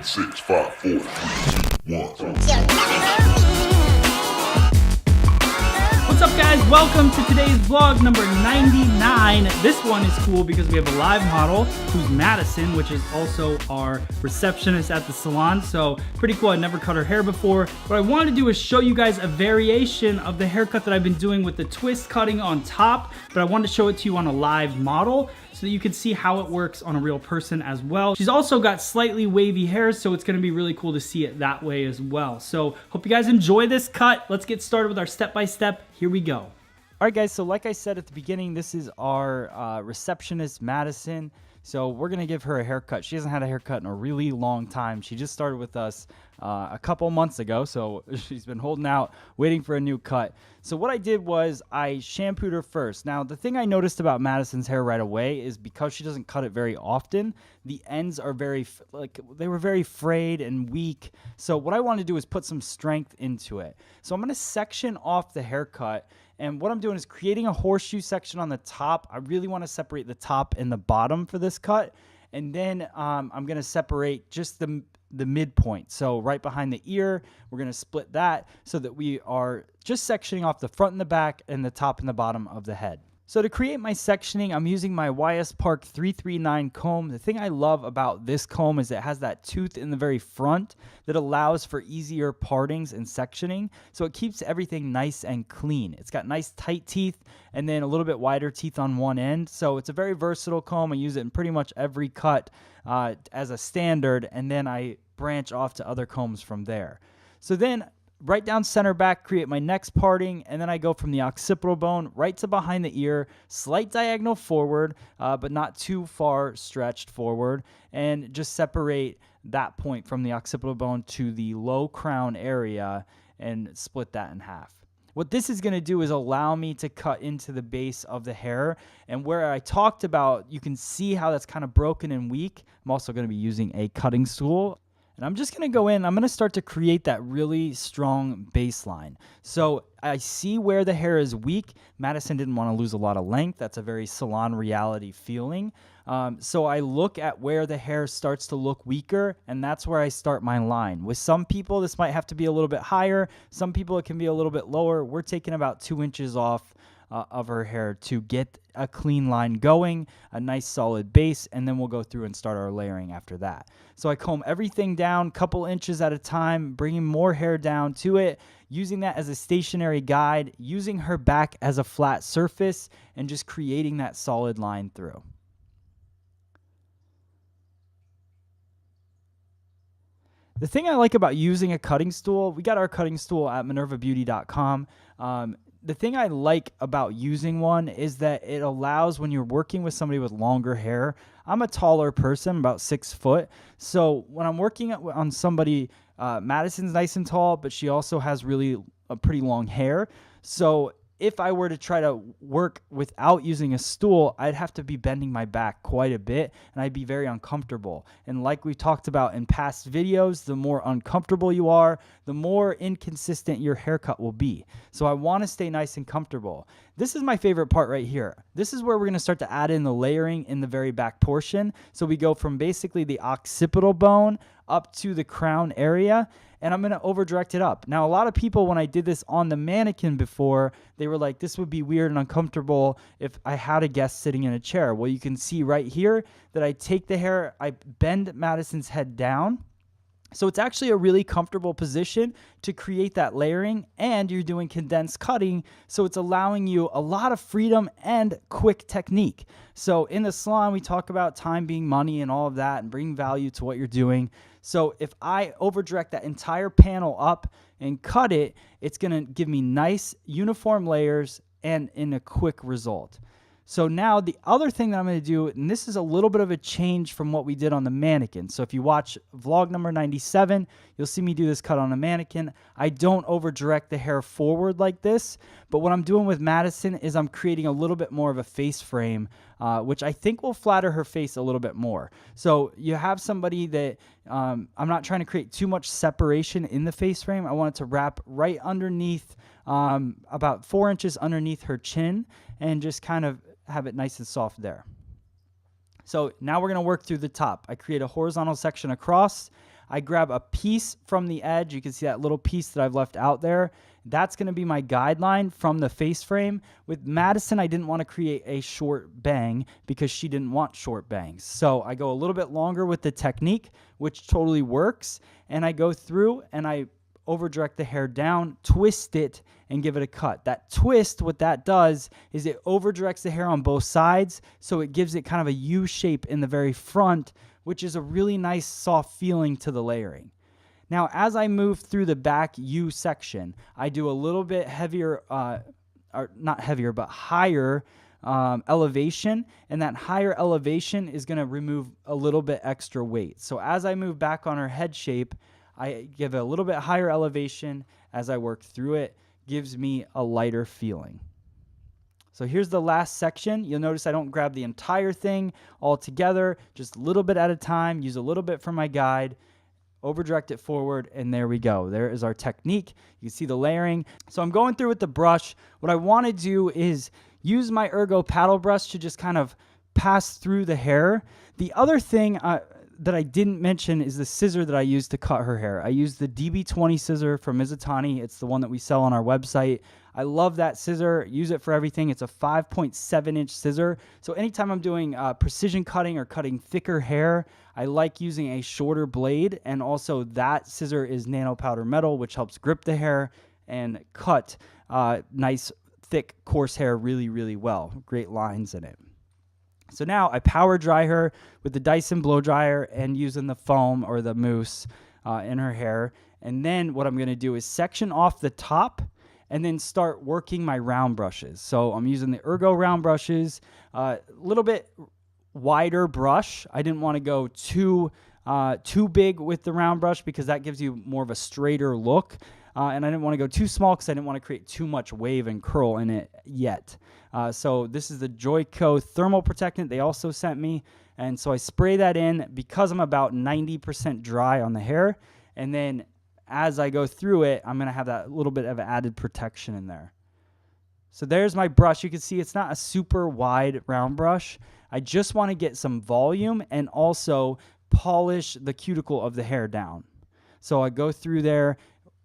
6, 5, 4, 3, 2, 1. What's up, guys? Welcome to today's vlog number 99. This one is cool because we have a live model who's Madison, which is also our receptionist at the salon. So pretty cool. I never cut her hair before. What I wanted to do is show you guys a variation of the haircut that I've been doing with the twist cutting on top, but I wanted to show it to you on a live model so that you can see how it works on a real person as well. She's also got slightly wavy hair, so it's gonna be really cool to see it that way as well. So hope you guys enjoy this cut. Let's get started with our step-by-step. Here we go. All right, guys, so like I said at the beginning, this is our receptionist, Madison. So we're gonna give her a haircut. She hasn't had a haircut in a really long time. She just started with us a couple months ago, so she's been holding out, waiting for a new cut. So what I did was I shampooed her first. Now, the thing I noticed about Madison's hair right away is because she doesn't cut it very often, the ends are they were very frayed and weak. So what I want to do is put some strength into it. So I'm gonna section off the haircut. And what I'm doing is creating a horseshoe section on the top. I really want to separate the top and the bottom for this cut. And then I'm going to separate just the midpoint. So right behind the ear, we're going to split that so that we are just sectioning off the front and the back and the top and the bottom of the head. So to create my sectioning, I'm using my YS Park 339 comb. The thing I love about this comb is it has that tooth in the very front that allows for easier partings and sectioning. So it keeps everything nice and clean. It's got nice tight teeth and then a little bit wider teeth on one end. So it's a very versatile comb. I use it in pretty much every cut as a standard, and then I branch off to other combs from there. So then right down center back, create my next parting, and then I go from the occipital bone right to behind the ear, slight diagonal forward, but not too far stretched forward, and just separate that point from the occipital bone to the low crown area and split that in half. What this is going to do is allow me to cut into the base of the hair, and where I talked about, you can see how that's kind of broken and weak. I'm also going to be using a cutting tool. And I'm just going to go in, I'm going to start to create that really strong baseline. So I see where the hair is weak. Madison didn't want to lose a lot of length. That's a very salon reality feeling. So I look at where the hair starts to look weaker, and that's where I start my line. With some people, this might have to be a little bit higher. Some people, it can be a little bit lower. We're taking about 2 inches off of her hair to get a clean line going, a nice solid base, and then we'll go through and start our layering after that. So I comb everything down, couple inches at a time, bringing more hair down to it, using that as a stationary guide, using her back as a flat surface, and just creating that solid line through. The thing I like about using a cutting stool, we got our cutting stool at minervabeauty.com. The thing I like about using one is that it allows, when you're working with somebody with longer hair, I'm a taller person, about 6 foot. So when I'm working on somebody, Madison's nice and tall, but she also has really a pretty long hair. So if I were to try to work without using a stool, I'd have to be bending my back quite a bit, and I'd be very uncomfortable. And like we talked about in past videos, the more uncomfortable you are, the more inconsistent your haircut will be. So I want to stay nice and comfortable. This is my favorite part right here. This is where we're going to start to add in the layering in the very back portion. So we go from basically the occipital bone up to the crown area, and I'm going to over direct it up. Now, a lot of people, when I did this on the mannequin before, they were like, this would be weird and uncomfortable if I had a guest sitting in a chair. Well, you can see right here that I take the hair, I bend Madison's head down. So it's actually a really comfortable position to create that layering, and you're doing condensed cutting, so it's allowing you a lot of freedom and quick technique. So in the salon, we talk about time being money and all of that and bringing value to what you're doing. So if I over direct that entire panel up and cut it, it's going to give me nice uniform layers and in a quick result. So now the other thing that I'm going to do, and this is a little bit of a change from what we did on the mannequin. So if you watch vlog number 97, you'll see me do this cut on a mannequin. I don't over direct the hair forward like this, but what I'm doing with Madison is I'm creating a little bit more of a face frame, which I think will flatter her face a little bit more. So you have somebody that I'm not trying to create too much separation in the face frame. I want it to wrap right underneath, about 4 inches underneath her chin, and just kind of have it nice and soft there. So now we're going to work through the top. I create a horizontal section across. I grab a piece from the edge. You can see that little piece that I've left out there. That's going to be my guideline from the face frame. With Madison, I didn't want to create a short bang because she didn't want short bangs. So I go a little bit longer with the technique, which totally works. And I go through and I over direct the hair down, twist it, and give it a cut. That twist, what that does is it over directs the hair on both sides, so it gives it kind of a U shape in the very front, which is a really nice soft feeling to the layering. Now, as I move through the back U section, I do a little bit heavier, or not heavier, but higher elevation, and that higher elevation is going to remove a little bit extra weight. So as I move back on her head shape, I give it a little bit higher elevation as I work through it, gives me a lighter feeling. So here's the last section. You'll notice I don't grab the entire thing all together, just a little bit at a time, use a little bit for my guide, over direct it forward, and there we go. There is our technique. You can see the layering. So I'm going through with the brush. What I want to do is use my Ergo paddle brush to just kind of pass through the hair. The other thing that I didn't mention is the scissor that I used to cut her hair. I used the DB20 scissor from Mizutani. It's the one that we sell on our website. I love that scissor. Use it for everything. It's a 5.7-inch scissor. So anytime I'm doing precision cutting or cutting thicker hair, I like using a shorter blade. And also that scissor is nano powder metal, which helps grip the hair and cut nice, thick, coarse hair really, really well. Great lines in it. So now I power dry her with the Dyson blow dryer and using the foam or the mousse in her hair. And then what I'm going to do is section off the top and then start working my round brushes. So I'm using the Ergo round brushes, a little bit wider brush. I didn't want to go too big with the round brush because that gives you more of a straighter look. And I didn't want to go too small because I didn't want to create too much wave and curl in it yet. So this is the Joico thermal protectant they also sent me. And so I spray that in because I'm about 90% dry on the hair. And then as I go through it, I'm going to have that little bit of added protection in there. So there's my brush. You can see it's not a super wide round brush. I just want to get some volume and also polish the cuticle of the hair down. So I go through there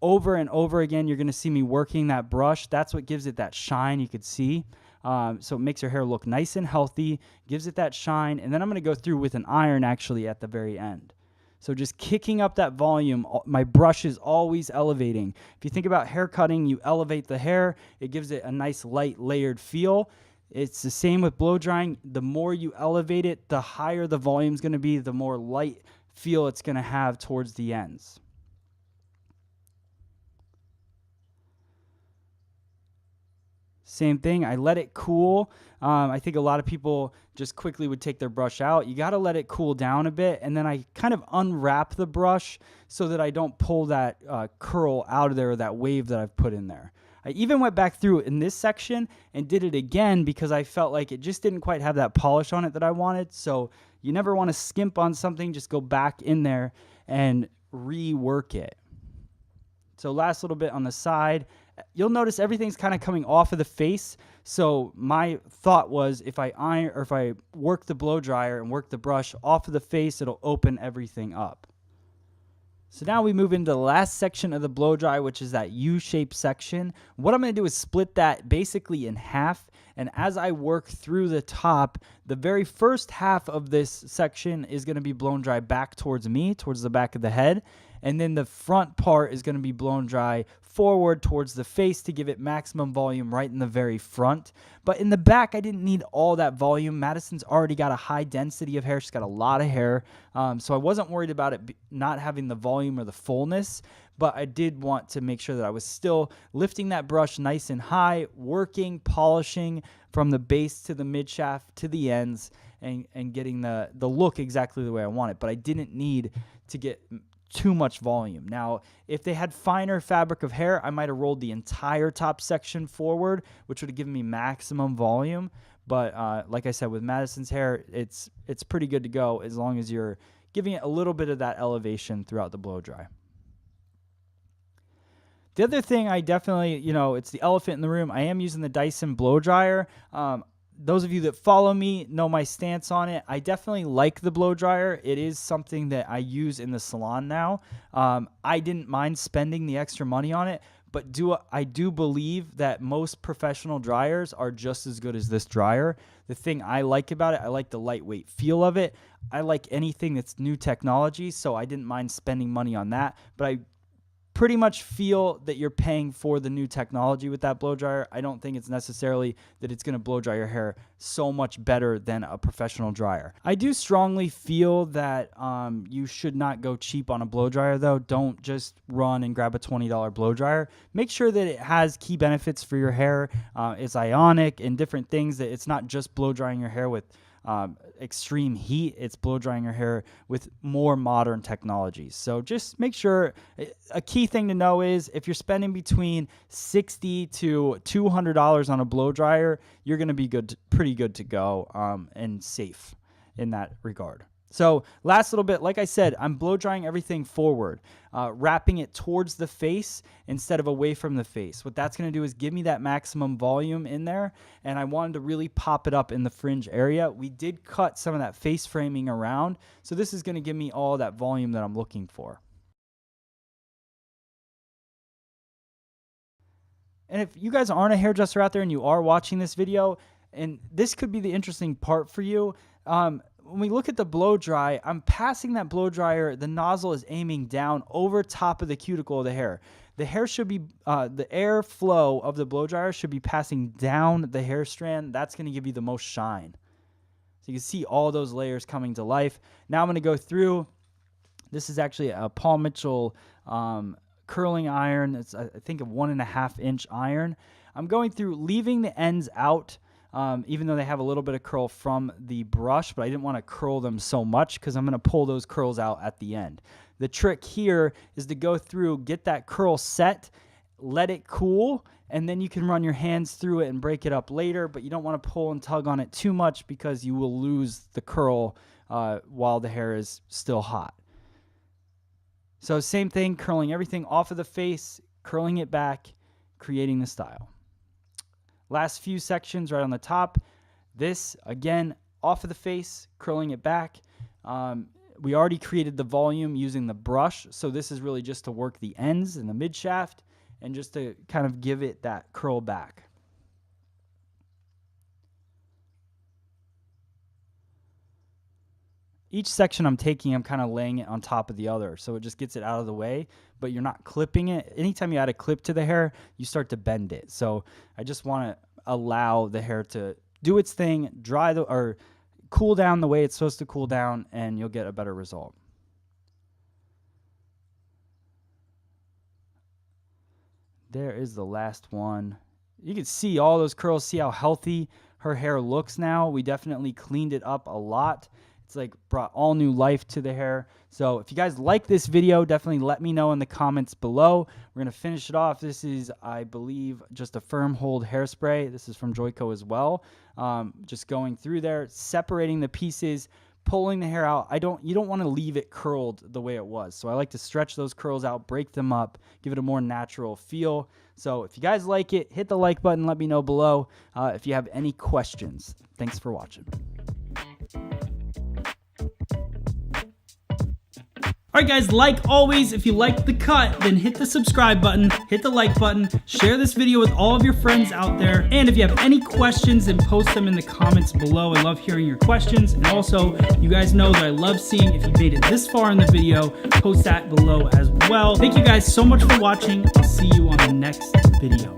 over and over again. You're going to see me working that brush. That's what gives it that shine you could see. So it makes your hair look nice and healthy, gives it that shine. And then I'm going to go through with an iron actually at the very end. So just kicking up that volume, my brush is always elevating. If you think about hair cutting, you elevate the hair. It gives it a nice light layered feel. It's the same with blow drying. The more you elevate it, the higher the volume is going to be, the more light feel it's going to have towards the ends. Same thing, I let it cool. I think a lot of people just quickly would take their brush out. You got to let it cool down a bit, and then I kind of unwrap the brush so that I don't pull that curl out of there or that wave that I've put in there. I even went back through in this section and did it again because I felt like it just didn't quite have that polish on it that I wanted. So you never want to skimp on something, just go back in there and rework it. So last little bit on the side. You'll notice everything's kind of coming off of the face. So my thought was if I iron or if I work the blow dryer and work the brush off of the face, it'll open everything up. So now we move into the last section of the blow dry, which is that U-shaped section. What I'm going to do is split that basically in half. And as I work through the top, the very first half of this section is going to be blown dry back towards me, towards the back of the head. And then the front part is going to be blown dry forward towards the face to give it maximum volume right in the very front. But in the back, I didn't need all that volume. Madison's already got a high density of hair. She's got a lot of hair. So I wasn't worried about it not having the volume or the fullness. But I did want to make sure that I was still lifting that brush nice and high, working, polishing from the base to the mid shaft to the ends and getting the look exactly the way I want it. But I didn't need to get too much volume. Now, if they had finer fabric of hair, I might have rolled the entire top section forward, which would have given me maximum volume. But like I said, with Madison's hair, it's pretty good to go as long as you're giving it a little bit of that elevation throughout the blow dry. The other thing I definitely, it's the elephant in the room. I am using the Dyson blow dryer. those of you that follow me know my stance on it. I definitely like the blow dryer. It is something that I use in the salon now. I didn't mind spending the extra money on it, but I do believe that most professional dryers are just as good as this dryer. The thing I like about it, I like the lightweight feel of it. I like anything that's new technology, so I didn't mind spending money on that. But I pretty much feel that you're paying for the new technology with that blow dryer. I don't think it's necessarily that it's going to blow dry your hair so much better than a professional dryer. I do strongly feel that you should not go cheap on a blow dryer though. Don't just run and grab a $20 blow dryer. Make sure that it has key benefits for your hair. It's ionic and different things, that it's not just blow drying your hair with extreme heat. It's blow drying your hair with more modern technologies. So just make sure, a key thing to know is if you're spending between $60 to $200 on a blow dryer, you're going to be pretty good to go and safe in that regard. So last little bit, like I said, I'm blow drying everything forward, wrapping it towards the face instead of away from the face. What that's going to do is give me that maximum volume in there, and I wanted to really pop it up in the fringe area. We did cut some of that face framing around, so this is going to give me all that volume that I'm looking for. And if you guys aren't a hairdresser out there and you are watching this video, and this could be the interesting part for you, when we look at the blow dry, I'm passing that blow dryer. The nozzle is aiming down over top of the cuticle of the hair. The hair should be, the air flow of the blow dryer should be passing down the hair strand. That's going to give you the most shine. So you can see all those layers coming to life. Now I'm going to go through. This is actually a Paul Mitchell curling iron. It's, I think, a 1.5 inch iron. I'm going through, leaving the ends out. Even though they have a little bit of curl from the brush, but I didn't want to curl them so much because I'm going to pull those curls out at the end. The trick here is to go through, get that curl set, let it cool, and then you can run your hands through it and break it up later, but you don't want to pull and tug on it too much because you will lose the curl while the hair is still hot. So same thing, curling everything off of the face, curling it back, creating the style. Last few sections right on the top. This, again, off of the face, curling it back. We already created the volume using the brush, so this is really just to work the ends and the mid shaft and just to kind of give it that curl back. Each section I'm taking, I'm kind of laying it on top of the other, so it just gets it out of the way, but you're not clipping it. Anytime you add a clip to the hair, you start to bend it. So I just want to allow the hair to do its thing, or cool down the way it's supposed to cool down, and you'll get a better result. There is the last one. You can see all those curls, see how healthy her hair looks now. We definitely cleaned it up a lot. It's like brought all new life to the hair. So if you guys like this video, definitely let me know in the comments below. We're going to finish it off. This is, I believe, just a firm hold hairspray. This is from Joico as well. Just going through there, separating the pieces, pulling the hair out. You don't want to leave it curled the way it was. So I like to stretch those curls out, break them up, give it a more natural feel. So if you guys like it, hit the like button. Let me know below if you have any questions. Thanks for watching. Alright guys, like always, if you liked the cut, then hit the subscribe button, hit the like button, share this video with all of your friends out there, and if you have any questions, then post them in the comments below. I love hearing your questions, and also, you guys know that I love seeing if you made it this far in the video, post that below as well. Thank you guys so much for watching. I'll see you on the next video.